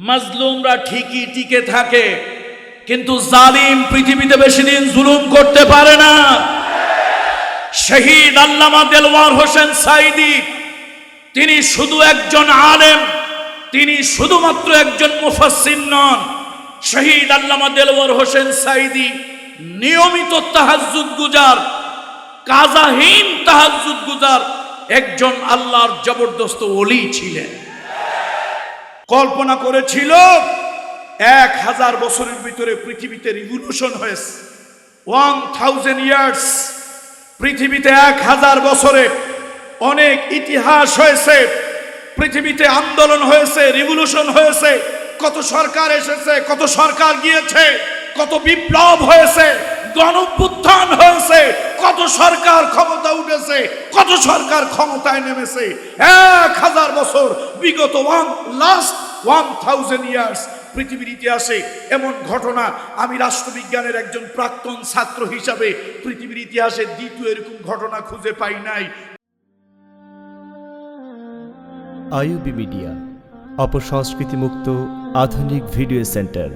মাজলুমরা ঠিকই টিকে থাকে, কিন্তু জালিম পৃথিবীতে বেশি দিন জুলুম করতে পারে না। শহীদ আল্লামা দেলওয়ার হোসেন সাঈদী তিনি শুধু একজন আলেম, তিনি শুধুমাত্র একজন মুফাসসির নন। শহীদ আল্লামা দেলওয়ার হোসেন সাঈদী নিয়মিত তাহাজ্জুদ গুজার, কাজাহীন তাহাজ্জুদ গুজার একজন আল্লাহর জবরদস্ত ওলি ছিলেন। কল্পনা করেছিল 1000 বছরের ভিতরে পৃথিবীতে রিভলিউশন হয়েছে। 1000 ইয়ার্স, পৃথিবীতে 1000 বছরে অনেক ইতিহাস হয়েছে, পৃথিবীতে আন্দোলন হয়েছে, রিভলিউশন হয়েছে, কত সরকার এসেছে, কত সরকার গিয়েছে, কত বিপ্লব হয়েছে, গণঅভ্যুত্থান হয়েছে, কত সরকার ক্ষমতা উঠেছে, কত সরকার ক্ষমতায় নেমেছে। 1000 বছর বিগত 1000 ইয়ার্স পৃথিবীর ইতিহাসে এমন ঘটনা আমি রাষ্ট্রবিজ্ঞানের একজন প্রাক্তন ছাত্র হিসাবে পৃথিবীর ইতিহাসে দ্বিতীয় এরকম ঘটনা খুঁজে পাই নাই। আইইউবি মিডিয়া, অপসংস্কৃতি মুক্ত আধুনিক ভিডিও সেন্টার।